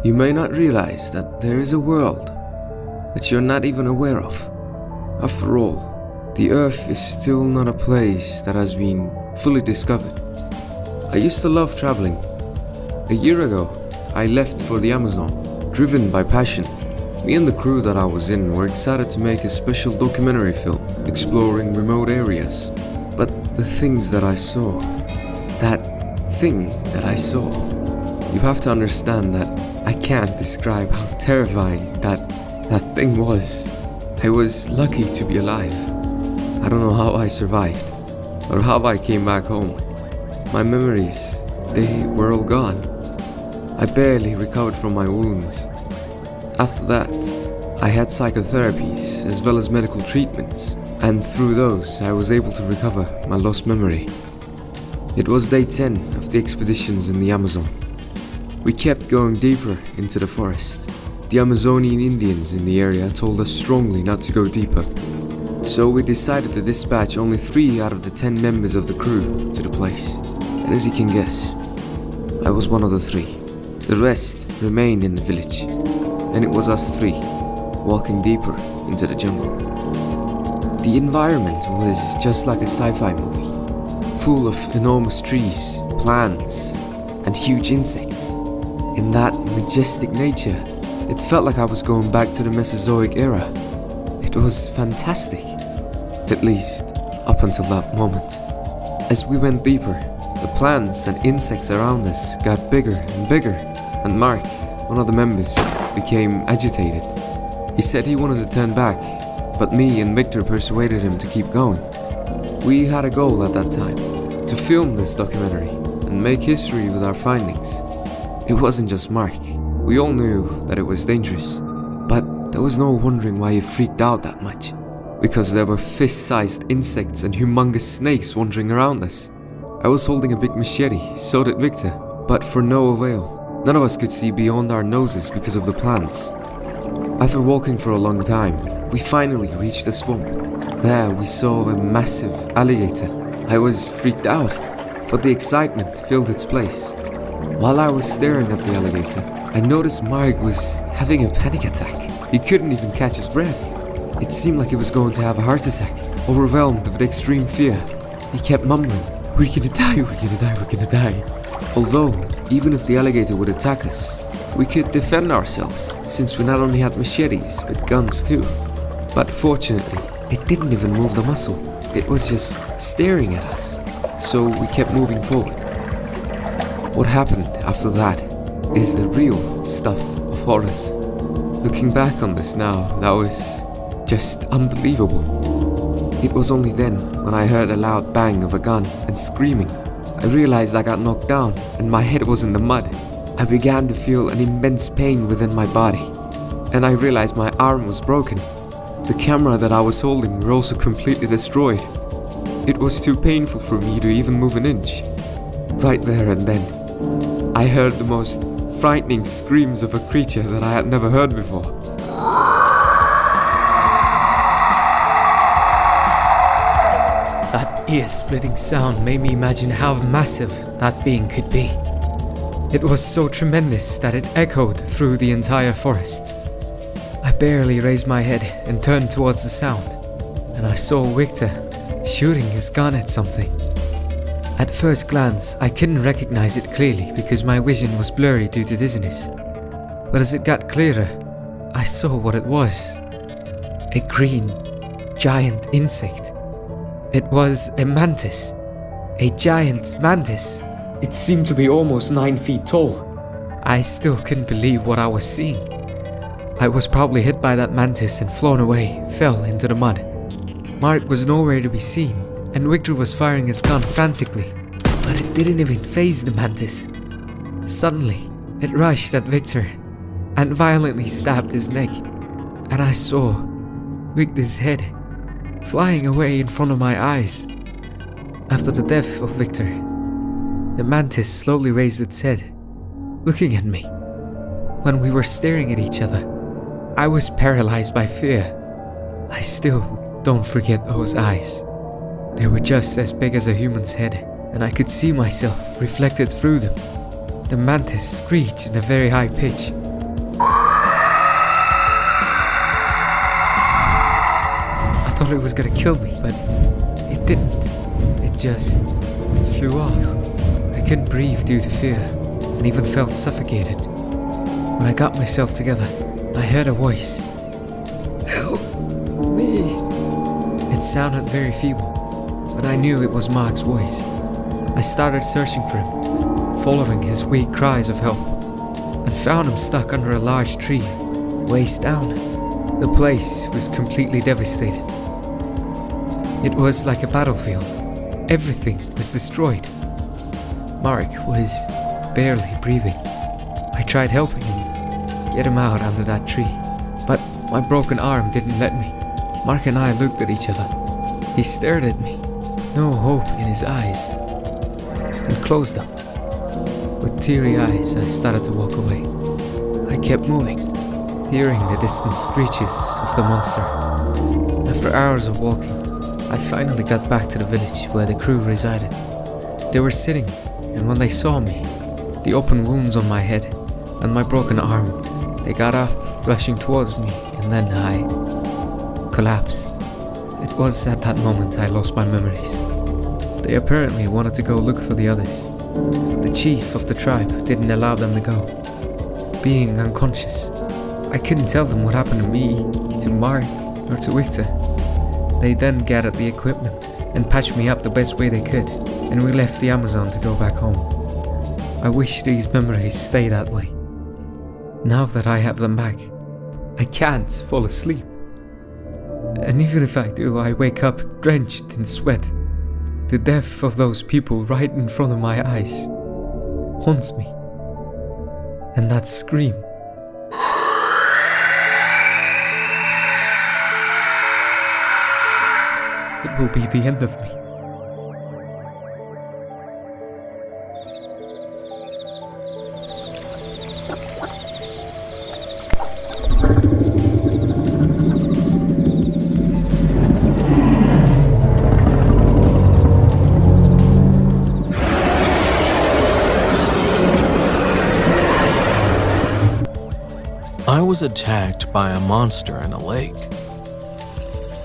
You may not realize that there is a world that you're not even aware of. After all, the Earth is still not a place that has been fully discovered. I used to love traveling. A year ago, I left for the Amazon, driven by passion. Me and the crew that I was in were excited to make a special documentary film exploring remote areas. But the things that I saw, you have to understand that I can't describe how terrifying that thing was. I was lucky to be alive. I don't know how I survived, or how I came back home. My memories, they were all gone. I barely recovered from my wounds. After that, I had psychotherapies as well as medical treatments, and through those I was able to recover my lost memory. It was day 10 of the expeditions in the Amazon. We kept going deeper into the forest. The Amazonian Indians in the area told us strongly not to go deeper. So we decided to dispatch only 3 out of the 10 members of the crew to the place. And as you can guess, I was one of the 3. The rest remained in the village. And it was us 3, walking deeper into the jungle. The environment was just like a sci-fi movie, full of enormous trees, plants, and huge insects. In that majestic nature, it felt like I was going back to the Mesozoic era. It was fantastic, at least up until that moment. As we went deeper, the plants and insects around us got bigger and bigger, and Mark, one of the members, became agitated. He said he wanted to turn back, but me and Victor persuaded him to keep going. We had a goal at that time, to film this documentary and make history with our findings. It wasn't just Mark. We all knew that it was dangerous, but there was no wondering why he freaked out that much. Because there were fist-sized insects and humongous snakes wandering around us. I was holding a big machete, so did Victor, but for no avail. None of us could see beyond our noses because of the plants. After walking for a long time, we finally reached the swamp. There we saw a massive alligator. I was freaked out, but the excitement filled its place. While I was staring at the alligator, I noticed Mark was having a panic attack. He couldn't even catch his breath. It seemed like he was going to have a heart attack, overwhelmed with extreme fear. He kept mumbling, "We're gonna die, we're gonna die, we're gonna die." Although, even if the alligator would attack us, we could defend ourselves, since we not only had machetes, but guns too. But fortunately, it didn't even move the muscle. It was just staring at us. So we kept moving forward. What happened after that is the real stuff of horrors. Looking back on this now, that was just unbelievable. It was only then, when I heard a loud bang of a gun and screaming, I realized I got knocked down and my head was in the mud. I began to feel an immense pain within my body, and I realized my arm was broken. The camera that I was holding were also completely destroyed. It was too painful for me to even move an inch. Right there and then, I heard the most frightening screams of a creature that I had never heard before. That ear-splitting sound made me imagine how massive that being could be. It was so tremendous that it echoed through the entire forest. I barely raised my head and turned towards the sound, and I saw Victor shooting his gun at something. At first glance, I couldn't recognize it clearly because my vision was blurry due to dizziness. But as it got clearer, I saw what it was. A green, giant insect. It was a mantis. A giant mantis. It seemed to be almost 9 feet tall. I still couldn't believe what I was seeing. I was probably hit by that mantis and flown away, fell into the mud. Mark was nowhere to be seen, and Victor was firing his gun frantically, but it didn't even faze the mantis. Suddenly, it rushed at Victor and violently stabbed his neck, and I saw Victor's head flying away in front of my eyes. After the death of Victor, the mantis slowly raised its head, looking at me. When we were staring at each other, I was paralyzed by fear. I still don't forget those eyes. They were just as big as a human's head, and I could see myself reflected through them. The mantis screeched in a very high pitch, thought it was gonna kill me, but it didn't. It just flew off. I couldn't breathe due to fear, and even felt suffocated. When I got myself together, I heard a voice. Help me. It sounded very feeble, but I knew it was Mark's voice. I started searching for him, following his weak cries of help, and found him stuck under a large tree, waist down. The place was completely devastated. It was like a battlefield. Everything was destroyed. Mark was barely breathing. I tried helping him, get him out under that tree, but my broken arm didn't let me. Mark and I looked at each other. He stared at me, no hope in his eyes, and closed them. With teary eyes, I started to walk away. I kept moving, hearing the distant screeches of the monster. After hours of walking, I finally got back to the village where the crew resided. They were sitting, and when they saw me, the open wounds on my head and my broken arm, they got up, rushing towards me, and then I collapsed. It was at that moment I lost my memories. They apparently wanted to go look for the others. The chief of the tribe didn't allow them to go. Being unconscious, I couldn't tell them what happened to me, to Mark, or to Victor. They then gathered the equipment and patched me up the best way they could, and we left the Amazon to go back home. I wish these memories stay that way. Now that I have them back, I can't fall asleep. And even if I do, I wake up drenched in sweat. The death of those people right in front of my eyes haunts me. And that scream. It will be the end of me. I was attacked by a monster in a lake.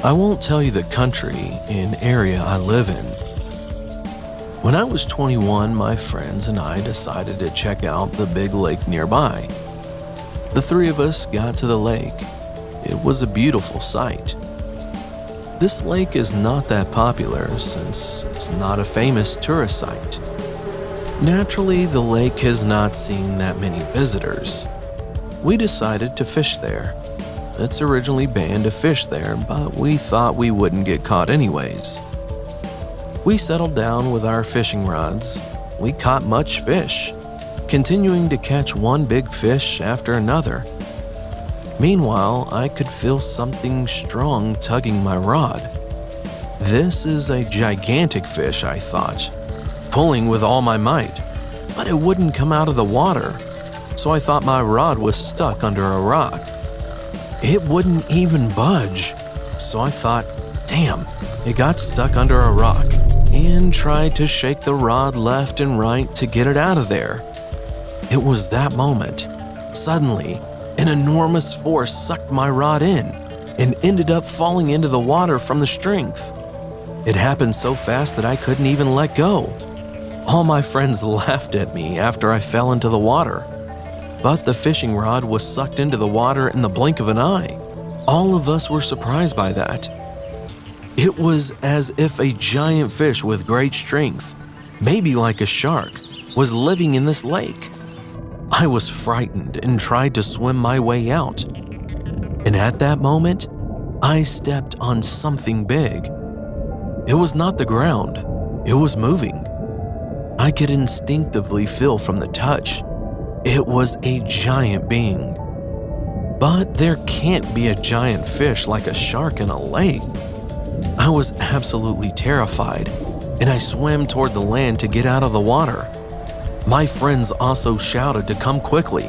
I won't tell you the country and area I live in. When I was 21, my friends and I decided to check out the big lake nearby. The three of us got to the lake. It was a beautiful sight. This lake is not that popular since it's not a famous tourist site. Naturally, the lake has not seen that many visitors. We decided to fish there. It's originally banned to fish there, but we thought we wouldn't get caught anyways. We settled down with our fishing rods. We caught much fish, continuing to catch one big fish after another. Meanwhile, I could feel something strong tugging my rod. This is a gigantic fish, I thought, pulling with all my might, but it wouldn't come out of the water. So I thought my rod was stuck under a rock. It wouldn't even budge. So I thought, damn, it got stuck under a rock, and tried to shake the rod left and right to get it out of there. It was that moment. Suddenly, an enormous force sucked my rod in and ended up falling into the water from the strength. It happened so fast that I couldn't even let go. All my friends laughed at me after I fell into the water. But the fishing rod was sucked into the water in the blink of an eye. All of us were surprised by that. It was as if a giant fish with great strength, maybe like a shark, was living in this lake. I was frightened and tried to swim my way out. And at that moment, I stepped on something big. It was not the ground, it was moving. I could instinctively feel from the touch. It was a giant being. But there can't be a giant fish like a shark in a lake. I was absolutely terrified, and I swam toward the land to get out of the water. My friends also shouted to come quickly,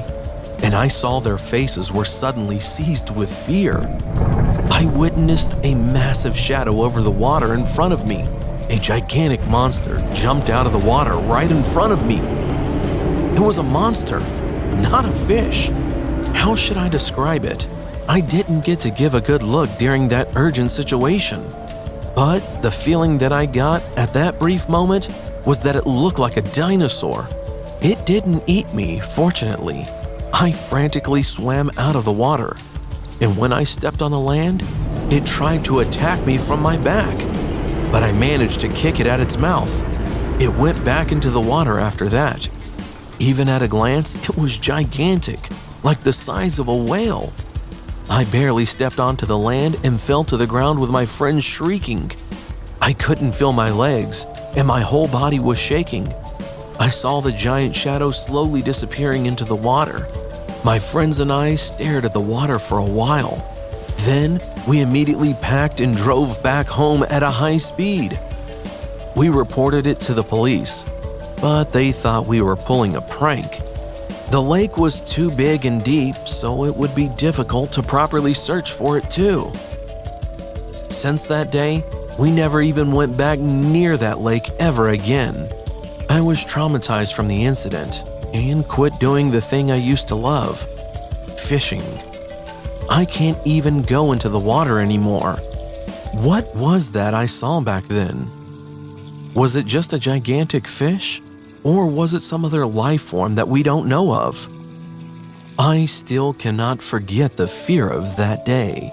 and I saw their faces were suddenly seized with fear. I witnessed a massive shadow over the water in front of me. A gigantic monster jumped out of the water right in front of me. It was a monster, not a fish. How should I describe it? I didn't get to give a good look during that urgent situation. But the feeling that I got at that brief moment was that it looked like a dinosaur. It didn't eat me, fortunately. I frantically swam out of the water, and when I stepped on the land, it tried to attack me from my back, but I managed to kick it at its mouth. It went back into the water after that. Even at a glance, it was gigantic, like the size of a whale. I barely stepped onto the land and fell to the ground with my friends shrieking. I couldn't feel my legs, and my whole body was shaking. I saw the giant shadow slowly disappearing into the water. My friends and I stared at the water for a while. Then, we immediately packed and drove back home at a high speed. We reported it to the police, but they thought we were pulling a prank. The lake was too big and deep, so it would be difficult to properly search for it too. Since that day, we never even went back near that lake ever again. I was traumatized from the incident and quit doing the thing I used to love, fishing. I can't even go into the water anymore. What was that I saw back then? Was it just a gigantic fish? Or was it some other life form that we don't know of? I still cannot forget the fear of that day.